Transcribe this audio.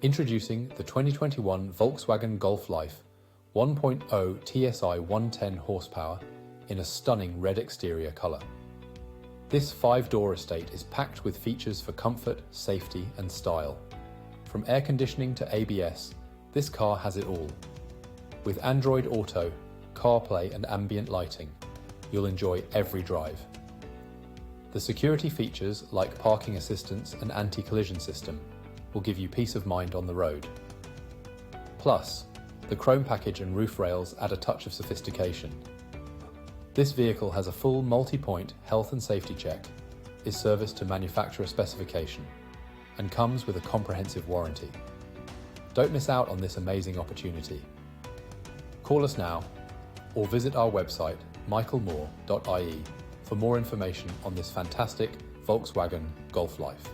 Introducing the 2021 Volkswagen Golf Life 1.0 TSI 110 horsepower in a stunning red exterior colour. This 5-door estate is packed with features for comfort, safety and style. From air conditioning to ABS, this car has it all. With Android Auto, CarPlay and ambient lighting, you'll enjoy every drive. The security features like parking assistance and anti-collision system will give you peace of mind on the road. Plus, the chrome package and roof rails add a touch of sophistication. This vehicle has a full multi-point health and safety check, is serviced to manufacturer specification, and comes with a comprehensive warranty. Don't miss out on this amazing opportunity. Call us now or visit our website michaelmoore.ie for more information on this fantastic Volkswagen Golf Life.